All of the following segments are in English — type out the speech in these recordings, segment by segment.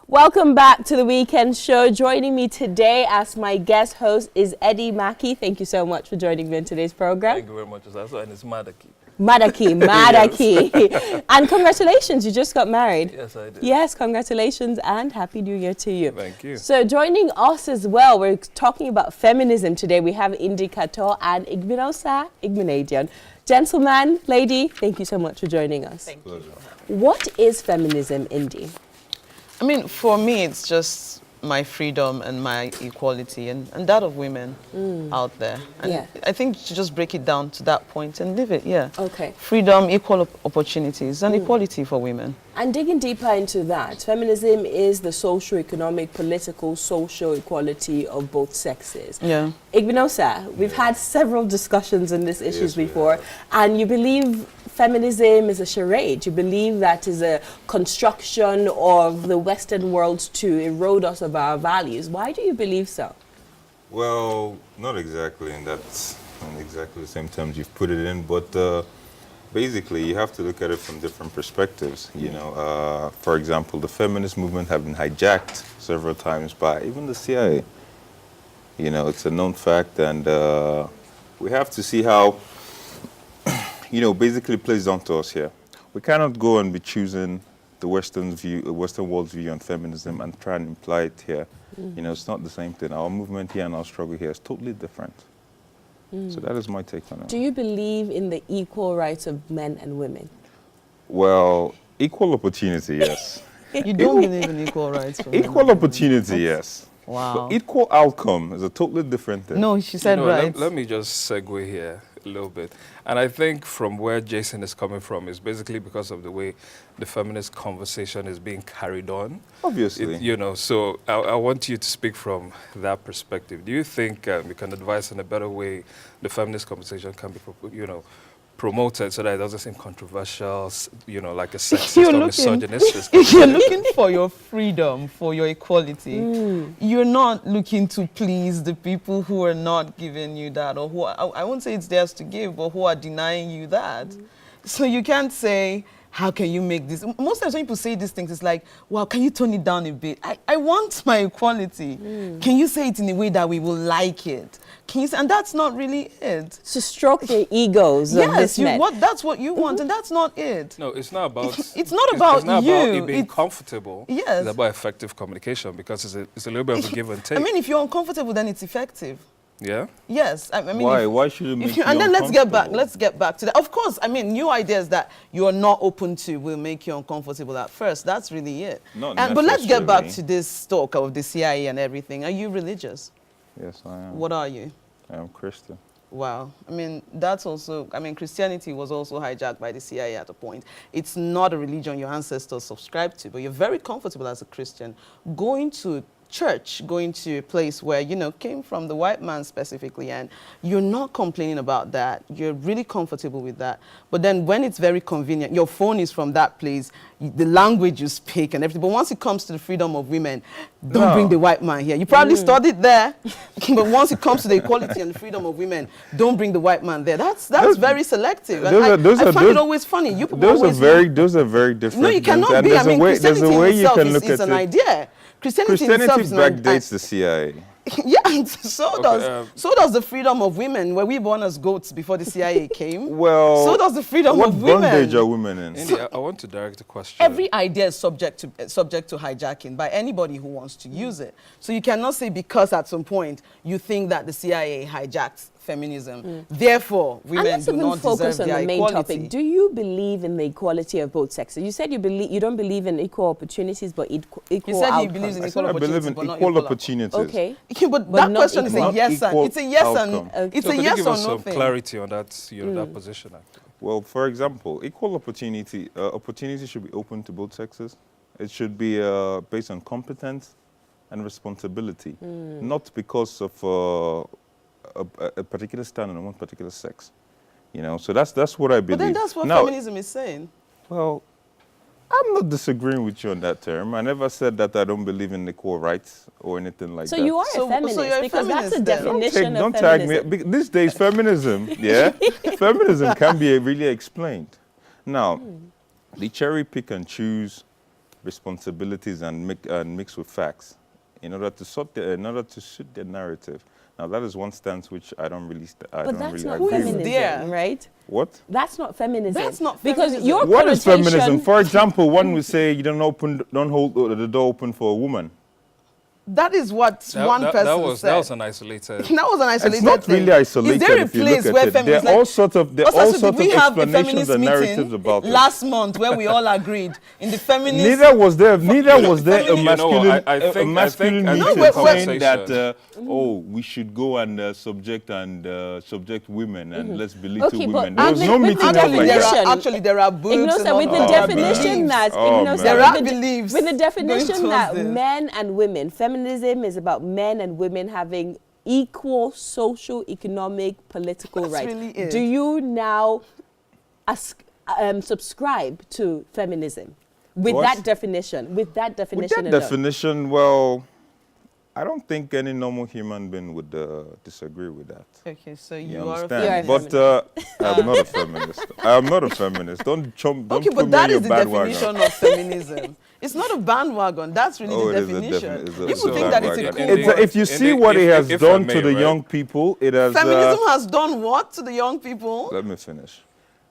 Welcome back to the Weekend Show. Joining me today as my guest host is Eddie Mackey. Thank you so much for joining me in today's program. Thank you very much, Osaso, and it's Madaki. Madaki. And congratulations, you just got married. Yes, I did. Yes, congratulations and Happy New Year to you. Thank you. So joining us as well, we're talking about feminism today. We have Indikator and Igbinosa, Igbinadian. Gentleman, lady, thank you so much for joining us. Thank you. What is feminism, Indi? I mean, for me, it's just my freedom and my equality and that of women out there. And Yeah. I think you should just break it down to that point and live it, yeah. Okay. Freedom, equal opportunities, and equality for women. And digging deeper into that, feminism is the socio-economic, political, social equality of both sexes. Yeah. Igbinosa, we've had several discussions on these issues before, and you believe feminism is a charade. You believe that is a construction of the Western world to erode us of our values. Why do you believe so? Well, not exactly in exactly the same terms you've put it in, but basically you have to look at it from different perspectives. You know, for example, the feminist movement have been hijacked several times by even the CIA. You know, it's a known fact, and we have to see how, you know, basically plays down to us here. We cannot go and be choosing the Western world's view on feminism and try and imply it here. You know, it's not the same thing. Our movement here and our struggle here is totally different. So that is my take on it. Do you believe in the equal rights of men and women? Well, equal opportunity, yes. You don't believe in equal rights for women? Equal opportunity, yes. Wow. But equal outcome is a totally different thing. No, she said right. Let me just segue here a little bit. And I think from where Jason is coming from is basically because of the way the feminist conversation is being carried on. Obviously. You know, so I want you to speak from that perspective. Do you think we can advise in a better way the feminist conversation can be, you know, promoted so that it doesn't seem controversial, you know, like a sexist or misogynistic? If you're looking for your freedom, for your equality, you're not looking to please the people who are not giving you that, or who I won't say it's theirs to give, but who are denying you that. So you can't say, how can you make this? Most times when people say these things, it's like, well, can you tone it down a bit? I want my equality. Can you say it in a way that we will like it? Can you say, and that's not really it. To stroke the egos of this men. That's what you want, and that's not it. No, it's not about. It's not about it's not you. About it being comfortable. Yes. It's about effective communication because it's a little bit of a give and take. I mean, if you're uncomfortable, then it's effective. Yeah. Yes, I mean. Why should it make you and then let's get back. uncomfortable? Let's get back to that. Of course, I mean, new ideas that you are not open to will make you uncomfortable at first. That's really it. Not But let's get back necessarily. to this talk of the CIA and everything. Are you religious? Yes, I am. What are you? I am Christian. Wow. I mean, that's also, I mean, Christianity was also hijacked by the CIA at a point. It's not a religion your ancestors subscribed to, but you're very comfortable as a Christian going to church, going to a place where, you know, came from the white man specifically, and you're not complaining about that. You're really comfortable with that. But then when it's very convenient, your phone is from that place, the language you speak and everything. But once it comes to the freedom of women, don't bring the white man here. You probably studied there, but once it comes to the equality and the freedom of women, don't bring the white man there. That's very selective. And I find it always funny. You people Those always are very different. no, you things, cannot and be. I there's a mean, way- there's Christianity a way you itself can is look at an it. idea. Christianity itself Christianity is an backdates the CIA. Yeah, and so Okay, does the freedom of women. Were we born as goats before the CIA came? Well, so does the freedom what of women. bondage are women in? India, I want to direct the question. Every idea is subject to hijacking by anybody who wants to use it. So you cannot say because at some point you think that the CIA hijacked feminism, therefore And women let's do even not focus deserve on their the main equality. topic. Do you believe in the equality of both sexes? You said you don't believe in equal opportunities, but equal He said he outcomes. believes in I equal said I believe opportunities, in but not equal equal opportunities. Okay. Yeah, but But that not question is equal. a yes and Not it's a yes equal and outcome. it's So a could yes you give or us no some thing. clarity on that, you know, that position? Actually? Well, for example, equal opportunity should be open to both sexes. It should be based on competence and responsibility, not because of a particular stand on one particular sex. You know, so that's what I believe. But then that's what Now, feminism is saying. well, I'm not disagreeing with you on that term. I never said that I don't believe in equal rights or anything like So that. you are So a feminist you're a because that's a feminist then. definition Don't of tag feminism. me. These days, feminism, yeah, feminism can be really explained. Now, they cherry pick and choose responsibilities and mix with facts in order to suit their narrative. Now that is one stance which I don't really But that's not agree with. feminism, there? right? What? That's not feminism. That's not because feminism. your What is feminism? connotation- For example, one would say you don't hold the door open for a woman. That is what one person said. That was an isolated. That was an isolated It's not thing. really isolated. Is there a if you place look where at it. There feminists are all sorts of we have a explanations feminist and meeting narratives about it. last month where we all agreed in the feminist. Neither was there a You know masculine, I think- a masculine I meeting think saying that conversation- we should go and subject women and let's belittle Okay, but women. There was no with meeting the held like definition- that. Actually, there are books. Ignosa, and with all the that. definition that Ignosa, There with are the de- beliefs with the going definition towards that this. men and women, feminism is about men and women having equal social, economic, political That's rights. really it. Do you now subscribe to feminism with What? that definition? With that With definition that alone? definition, well, I don't think any normal human being would disagree with that. Okay, so You you are a understand? You're a But I'm not a feminist. I'm not a feminist. Don't Okay, put but me that in your is the bandwagon. definition of feminism. It's not a bandwagon. That's really Oh, the it is a definition. it's a People think that it's a bandwagon. cool word. If you see what it has if I done may, to the right? young people, it has. Feminism has done what to the young people? Let me finish.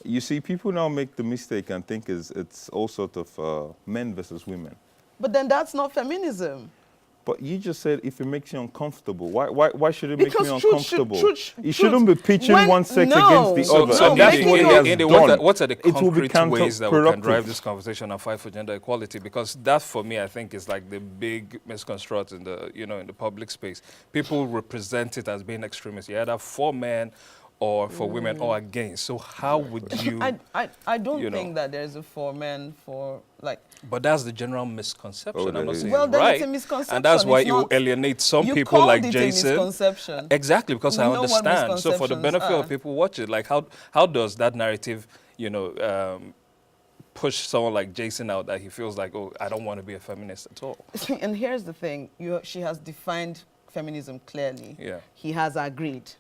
You see, people now make the mistake and think it's all sort of men versus women. But then that's not feminism. But you just said if it makes you uncomfortable, why should it make Because me truth should- uncomfortable? truth- You shouldn't be pitching when- one sex no. against the So- other. so And that's making what it you- has Indy, done. what are the It will be concrete ways that we can counterproductive. drive this conversation and fight for gender equality? Because that, for me, I think is like the big misconstruct in the in the public space. People represent it as being extremist. You're either for men or for women or against. So how would you? I don't you know. think that there's a for men for like. But that's the general misconception. Oh, I'm there not is. saying Well, it's then right. it's a misconception. And that's why It's it will not- alienate some you people called like it a Jason. misconception. Exactly, because We I know what understand. So for the misconceptions benefit are. of people watch it, like how does that narrative, push someone like Jason out that he feels like, oh, I don't want to be a feminist at all. And here's the thing: she has defined feminism clearly. Yeah. He has agreed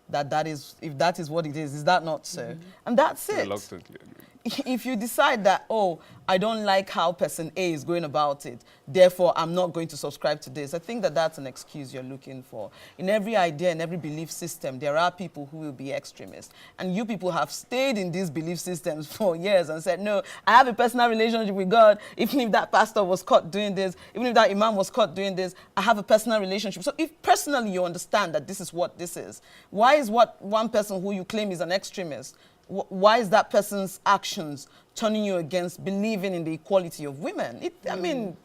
that is, if that is what it is that not so? And that's it. Reluctantly agree. If you decide that, oh, I don't like how person A is going about it, therefore I'm not going to subscribe to this, I think that that's an excuse you're looking for. In every idea, in every belief system, there are people who will be extremists. And you people have stayed in these belief systems for years and said, no, I have a personal relationship with God. Even if that pastor was caught doing this, even if that imam was caught doing this, I have a personal relationship. So if personally you understand that this is what this is, why is what one person who you claim is an extremist, why is that person's actions turning you against believing in the equality of women? I mean,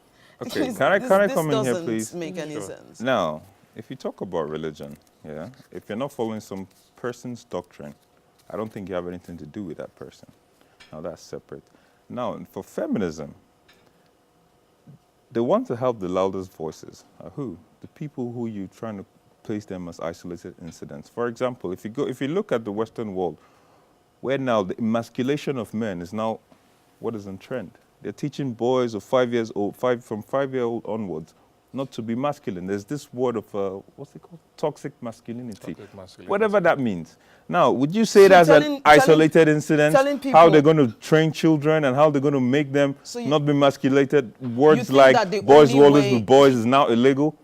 Okay, this can I come in here, doesn't please? make any sense. Now, if you talk about religion, yeah, if you're not following some person's doctrine, I don't think you have anything to do with that person. Now, that's separate. Now, for feminism, the ones that have the loudest voices are who? The people who you're trying to place them as isolated incidents. For example, if you look at the Western world, where now the emasculation of men is now what is in trend. They're teaching boys of 5 years old, from 5-year-old onwards, not to be masculine. There's this word of, what's it called? Toxic masculinity. Toxic masculinity. Whatever that means. Now, would you say So that's an telling isolated incident? telling How people- they're going to train children and how they're going to make them So you- not be masculated? Words think like that the boys only will always way- be boys is now illegal?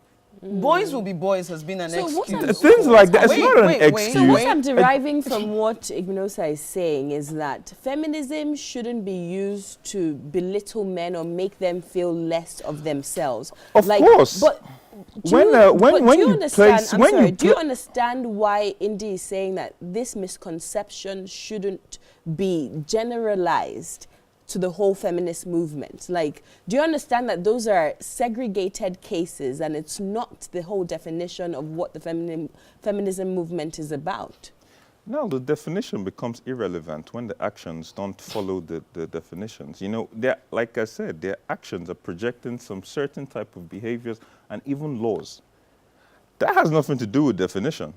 Boys will be boys has been an So what excuse. I'm- Things like that. It's Wait, not an wait, wait. excuse. So what I'm deriving from what Igbinosa is saying is that feminism shouldn't be used to belittle men or make them feel less of themselves. Of course. But do When, you, when- but when do you you understand, place- I'm when sorry, you do you pla- understand why Indy is saying that this misconception shouldn't be generalized to the whole feminist movement? Like, do you understand that those are segregated cases and it's not the whole definition of what the feminism movement is about? No, the definition becomes irrelevant when the actions don't follow the definitions. You know, like I said, their actions are projecting some certain type of behaviors and even laws. That has nothing to do with definition.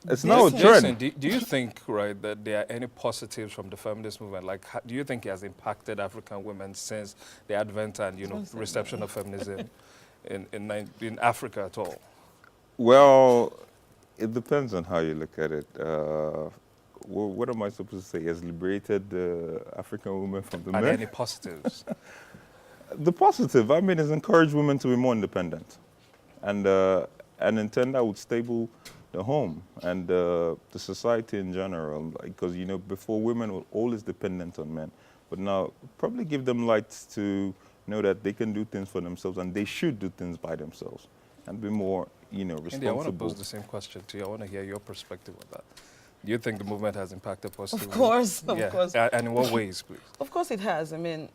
It's now a Jason, trend. do you think, right, that there are any positives from the feminist movement? Like, do you think it has impacted African women since the advent and, reception of feminism in Africa at all? Well, it depends on how you look at it. what am I supposed to say? Has liberated African women from the Are men. there any positives? The positive, I mean, is encourage women to be more independent, and in turn that would stable the home and the society in general. Because before, women were always dependent on men, but now probably give them lights to know that they can do things for themselves and they should do things by themselves and be more, responsible. Indy, I want to pose the same question to you. I want to hear your perspective on that. Do you think the movement has impacted positively? Of course, Yeah. of course. And in what ways, please? Of course it has. I mean,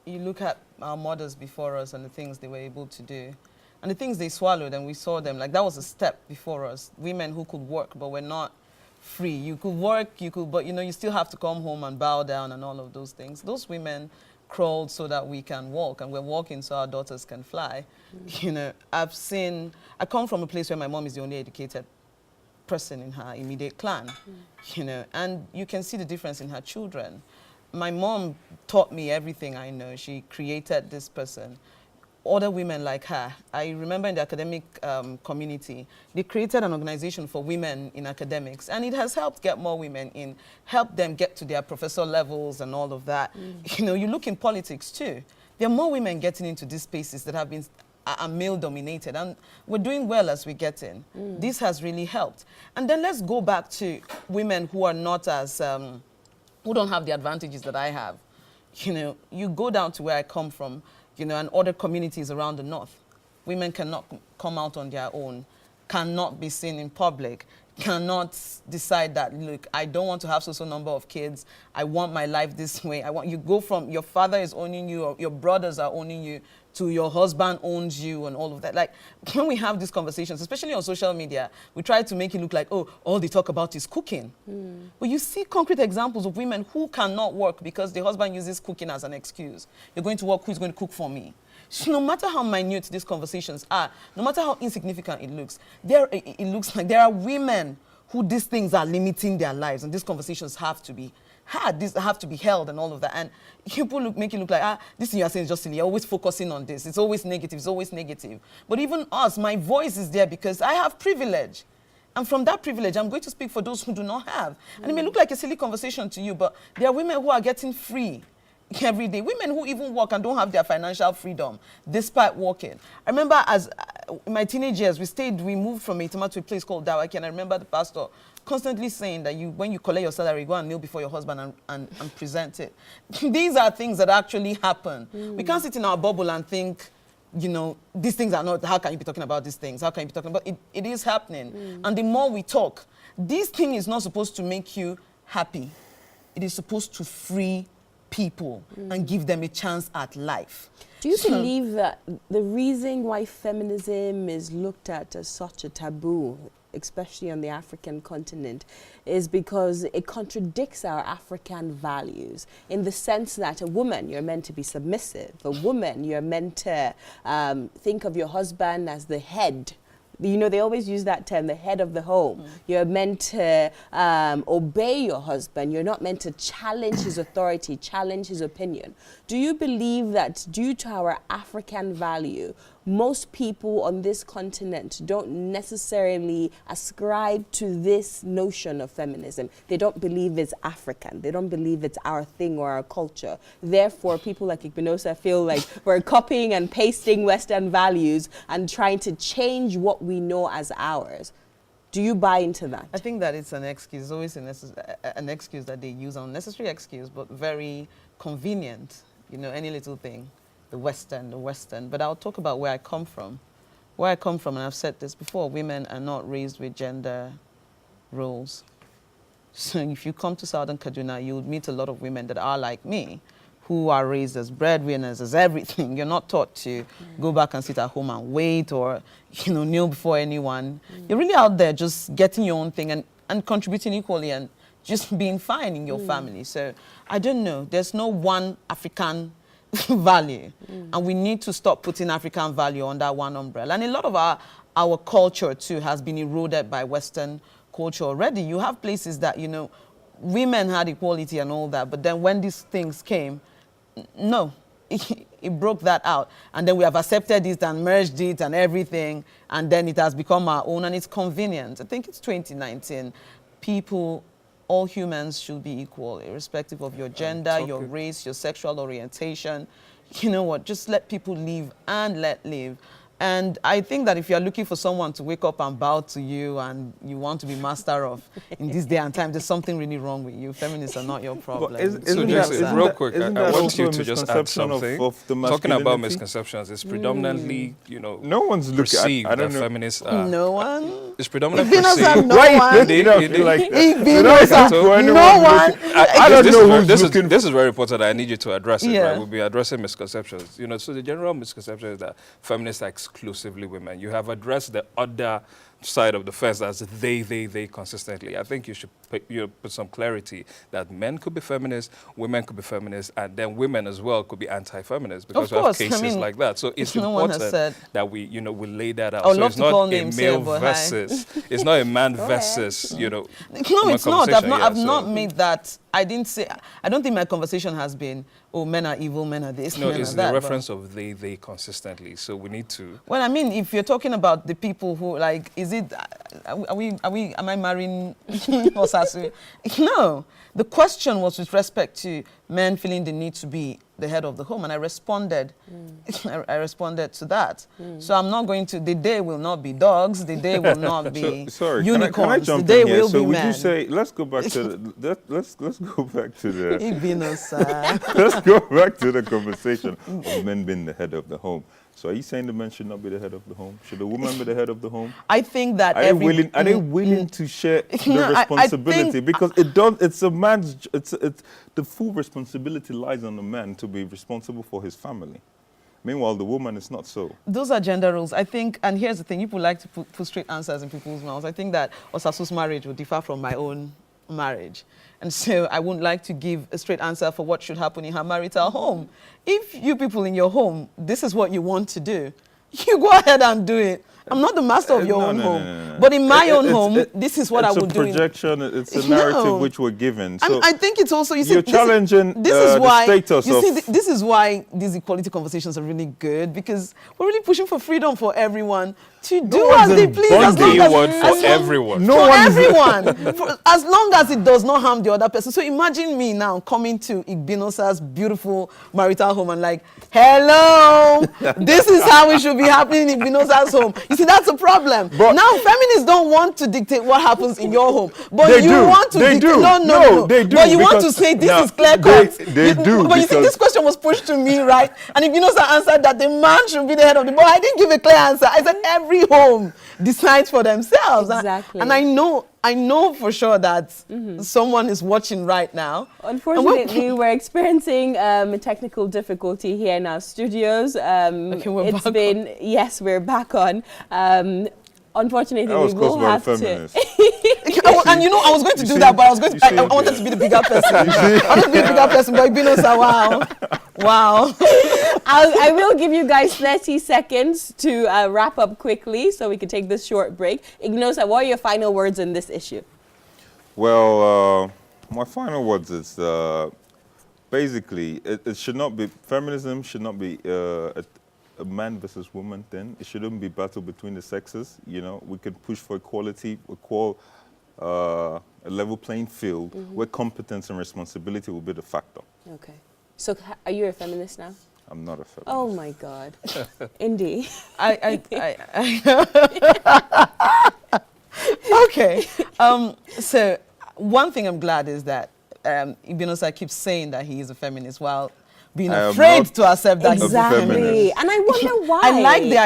you look at our mothers before us and the things they were able to do. And the things they swallowed, and we saw them, like that was a step before us. Women who could work, but were not free. You could work, but you still have to come home and bow down and all of those things. Those women crawled so that we can walk, and we're walking so our daughters can fly. I come from a place where my mom is the only educated person in her immediate clan, and you can see the difference in her children. My mom taught me everything I know. She created this person. Other women like her, I remember in the academic community, they created an organization for women in academics, and it has helped get more women in, helped them get to their professor levels and all of that. You look in politics too. There are more women getting into these spaces that have been are male-dominated, and we're doing well as we get in. This has really helped. And then let's go back to women who are not as, who don't have the advantages that I have. You go down to where I come from, and other communities around the north. Women cannot come out on their own, cannot be seen in public, cannot decide that, look, I don't want to have so number of kids. I want my life this way. You go from your father is owning you, or your brothers are owning you, to your husband owns you and all of that. Like, when we have these conversations, especially on social media, we try to make it look like, oh, all they talk about is cooking. But you see concrete examples of women who cannot work because the husband uses cooking as an excuse. You're going to work, who's going to cook for me? So no matter how minute these conversations are, no matter how insignificant it looks like there are women who these things are limiting their lives, and these conversations have to be had, these have to be held and all of that. And people make it look like, this thing you're saying is just silly. You're always focusing on this. It's always negative. It's always negative. But even us, my voice is there because I have privilege. And from that privilege, I'm going to speak for those who do not have. And it may look like a silly conversation to you, but there are women who are getting free every day. Women who even work and don't have their financial freedom despite working. I remember in my teenage years, we moved from Itama to a place called Dawaki, and I remember the pastor constantly saying that when you collect your salary, go and kneel before your husband and present it. These are things that actually happen. We can't sit in our bubble and think, these things are not, how can you be talking about these things? How can you be talking about it? It is happening. And the more we talk, this thing is not supposed to make you happy. It is supposed to free people and give them a chance at life. Do you believe that the reason why feminism is looked at as such a taboo, especially on the African continent, is because it contradicts our African values, in the sense that a woman, you're meant to be submissive. A woman, you're meant to think of your husband as the head. They always use that term, the head of the home. You're meant to obey your husband. You're not meant to challenge his authority, challenge his opinion. Do you believe that due to our African value, most people on this continent don't necessarily ascribe to this notion of feminism? They don't believe it's African. They don't believe it's our thing or our culture. Therefore, people like Igbinosa feel like we're copying and pasting Western values and trying to change what we know as ours. Do you buy into that? I think that it's an excuse. It's always an excuse that they use, an unnecessary excuse, but very convenient. Any little thing. The Western. But I'll talk about where I come from. Where I come from, and I've said this before, women are not raised with gender roles. So if you come to Southern Kaduna, you'll meet a lot of women that are like me, who are raised as breadwinners, as everything. You're not taught to go back and sit at home and wait or, kneel before anyone. You're really out there just getting your own thing and contributing equally and just being fine in your family. So I don't know. There's no one African value, and we need to stop putting African value under one umbrella. And a lot of our culture too has been eroded by Western culture already. You have places that women had equality and all that, but then when these things came, no, it broke that out, and then we have accepted it and merged it and everything, and then it has become our own, and it's convenient. I think it's 2019. people, all humans should be equal, irrespective of your gender, your race, your sexual orientation. You know what? Just let people live and let live. And I think that if you're looking for someone to wake up and bow to you and you want to be master of in this day and time, there's something really wrong with you. Feminists are not your problem. So Jesse, real quick, I want you to just add something. Talking about misconceptions, it's predominantly, you know, no one's looking. I don't know. Feminists are. No one. It's predominantly perceived. No one. Igbinosa, no one. I don't know who's looking. This is very important. I need you to address it. Yeah. Right? We'll be addressing misconceptions. You know, so the general misconception is that feminists are exclusively women. You have addressed the other side of the fence as they consistently. I think you should put some clarity that men could be feminists, women could be feminists, and then women as well could be anti-feminists because we have cases like that. So it's important that we lay that out. So it's not a male versus, it's not a man versus, No, it's not. I've not made that. I don't think my conversation has been, oh, men are evil, men are this, no, men it's are the that. reference of they consistently. So we need to. Well, I mean, if you're talking about the people who, like, is it, am I marrying Osasu? No. The question was with respect to men feeling the need to be the head of the home, and I responded. I responded to that. So I'm not going to. The day will not be dogs. The day will not be unicorns. Can I jump the day in here? will so be would men. you say? Let's go back to the. Let's go back to the. Igbinosa. Let's go back to the conversation of men being the head of the home. So are you saying the men should not be the head of the home? Should the woman be the head of the home? I think that are they willing to share the responsibility? Because it's a man's. It's the full responsibility lies on the man to be responsible for his family. Meanwhile, the woman is not so. Those are gender roles. I think, and here's the thing: people like to put straight answers in people's mouths. I think that Osasu's marriage would differ from my own marriage. And so I wouldn't like to give a straight answer for what should happen in her marital home. If you people in your home, this is what you want to do, you go ahead and do it. I'm not the master of your own home. No. But in my own home, this is what I would do. It's a projection. It's a narrative which we're given. So and I think it's also, you see, you're challenging this is why, the status you of... see, this is why these equality conversations are really good, because we're really pushing for freedom for everyone to do as they please. As everyone. As long as it does not harm the other person. So imagine me now coming to Igbinosa's beautiful marital home and like, hello, this is how it should be happening in Igbinosa's home. You see, that's a problem. But now feminists don't want to dictate what happens in your home. But you want to dictate. No, they do. But you want to say this is clear cut. They do. But you see, this question was pushed to me, right? And Igbinosa answered that the man should be the head of the board. I didn't give a clear answer. I said every home decides for themselves. Exactly. And I know for sure that someone is watching right now. Unfortunately, we're experiencing a technical difficulty here in our studios. We're back on. Unfortunately, we will have to. And you know, I was going to do that, but I was going to. I wanted to be the bigger person. I wanted to be the bigger person, but Igbinosa, wow. I will give you guys 30 seconds to wrap up quickly so we can take this short break. Igbinosa, what are your final words in this issue? Well, my final words is basically it should not be, feminism should not be a man versus woman thing. It shouldn't be battle between the sexes. You know, we can push for equality, a level playing field where competence and responsibility will be the factor. Okay. So are you a feminist now? I'm not a feminist. Oh my God. Indeed. Okay. So one thing I'm glad is that Igbinosa keeps saying that he is a feminist while being afraid to accept that he's a feminist. And I wonder why.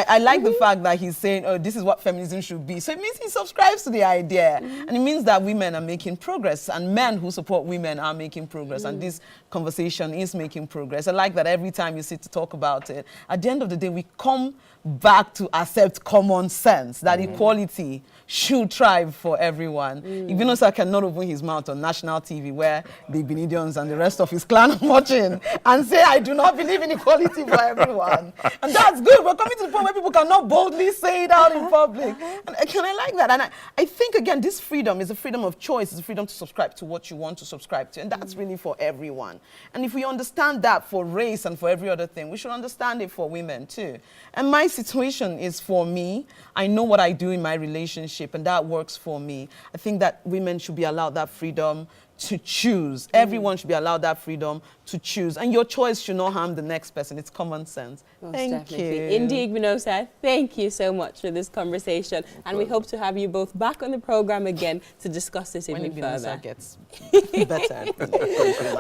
I like the fact that he's saying, oh, this is what feminism should be. So it means he subscribes to the idea. And it means that women are making progress and men who support women are making progress. And this conversation is making progress. I like that every time you sit to talk about it, at the end of the day, we come back to accept common sense, that equality should thrive for everyone. Igbinosa cannot open his mouth on national TV where the Igbinidians and the rest of his clan are watching and say, I do not believe in equality for everyone. And that's good. We're coming to the point where people cannot boldly say it out in public. And I like that. And I think, again, this freedom is a freedom of choice. It's a freedom to subscribe to what you want to subscribe to. And that's really for everyone. And if we understand that for race and for every other thing, we should understand it for women too. And my situation is for me. I know what I do in my relationship, and that works for me. I think that women should be allowed that freedom to choose. Everyone should be allowed that freedom to choose. And your choice should not harm the next person. It's common sense. Most Thank definitely. you. Indy Igbinosa, thank you so much for this conversation. And we hope to have you both back on the program again to discuss this When even Igbinosa further. gets better.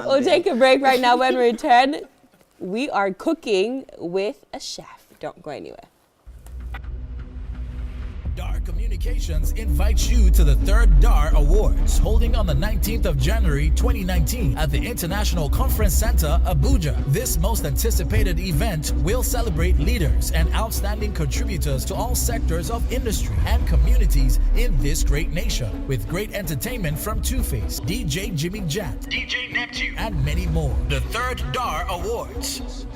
We'll take a break right now. When we return, we are cooking with a chef. Don't go anywhere. DAR Communications invites you to the 3rd DAR Awards, holding on the 19th of January 2019 at the International Conference Center, Abuja. This most anticipated event will celebrate leaders and outstanding contributors to all sectors of industry and communities in this great nation, with great entertainment from Two-Face, DJ Jimmy Jat, DJ Neptune, and many more. The 3rd DAR Awards.